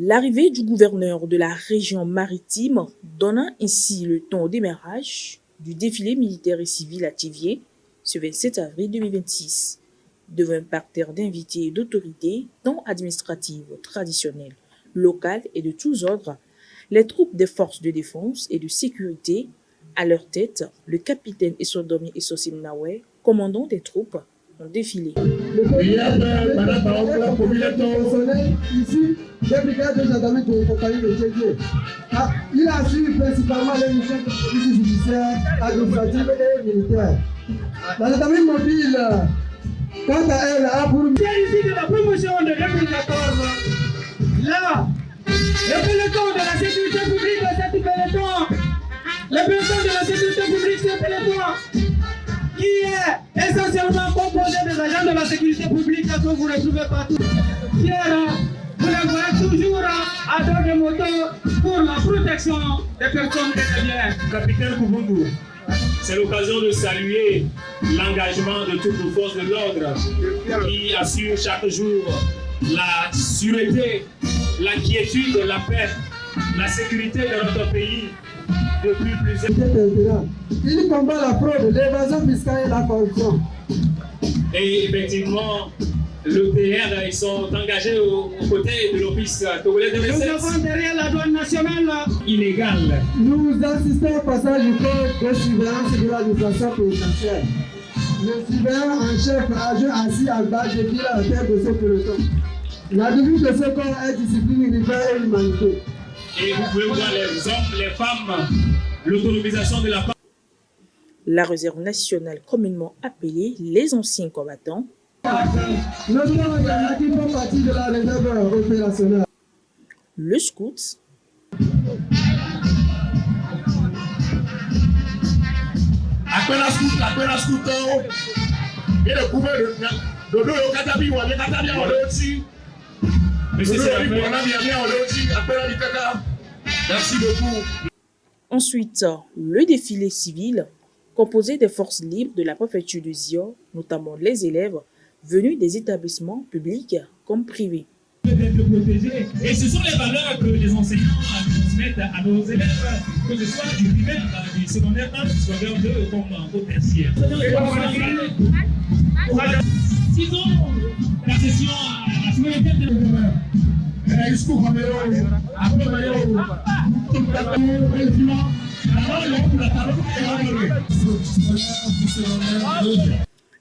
L'arrivée du gouverneur de la région maritime donna ainsi le ton au démarrage du défilé militaire et civil à Thiviers ce 27 avril 2026. Devant un parterre d'invités et d'autorités, tant administratives, traditionnelles, locales et de tous ordres, les troupes des forces de défense et de sécurité, à leur tête, le capitaine Essodomi Essosim Nawe, commandant des troupes, ont défilé. Ici, les brigades de gendarmerie de compagnie de Thiviers. Il assure principalement les missions de police judiciaire, administrative et militaire. La gendarmerie mobile, quant à elle, a pour ici de la promotion de 2014. Là, le peloton de la sécurité publique de cette peloton, le peloton de la sécurité publique, ce peloton, qui est essentiellement composé des agents de la sécurité publique que vous retrouvez partout. Pierre, vous les voyez toujours à dos de moto pour la protection des personnes et des biens. Capitaine Koubundou, c'est l'occasion de saluer l'engagement de toutes nos forces de l'ordre qui assurent chaque jour la sûreté, la quiétude, la paix, la sécurité de notre pays depuis plusieurs années. Il combat la fraude, l'évasion fiscale et la corruption. Et effectivement, le PR, ils sont engagés aux côtés de l'Office togolais de recettes. Nous avons derrière la douane nationale illégale. Nous assistons au passage du code de surveillance de l'administration pénitentiaire. Le surveillant en chef assis à bas de fil à la tête de ce peloton. La devise de ce corps est discipline, rigueur et humanité. Et vous pouvez voir les hommes, les femmes, l'autonomisation de la femme. La réserve nationale communément appelée les anciens combattants. Notre organisme qui font partie de la réserve opérationnelle. Le scout. Après la scout, et le gouverneur de l'eau, Katabi, ou avec Katabi, on l'a aussi. Merci beaucoup. Ensuite, le défilé civil, composé des forces libres de la préfecture de Zio, notamment les élèves venus des établissements publics comme privés. Et ce sont les valeurs que les enseignants transmettent à nos élèves, que ce soit du primaire, du secondaire 1, du secondaire 2 comme au tertiaire. 6 ans, la session à la souveraineté de l'élève.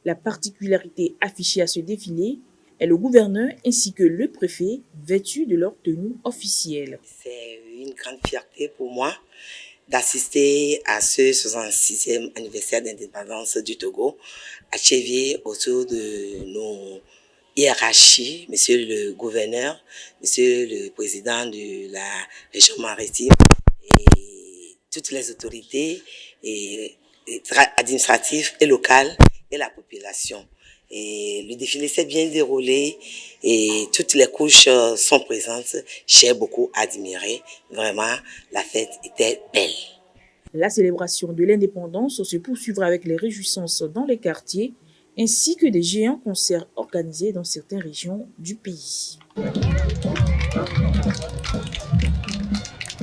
La particularité affichée à ce défilé est le gouverneur ainsi que le préfet vêtus de leur tenue officielle. C'est une grande fierté pour moi d'assister à ce 66e anniversaire d'indépendance du Togo à Thiviers autour de nos hiérarchies, monsieur le gouverneur, monsieur le président de la région maritime et toutes les autorités administratives et locales et la population. Et le défilé s'est bien déroulé et toutes les couches sont présentes. J'ai beaucoup admiré. Vraiment, la fête était belle. La célébration de l'indépendance se poursuivra avec les réjouissances dans les quartiers ainsi que des géants concerts organisés dans certaines régions du pays.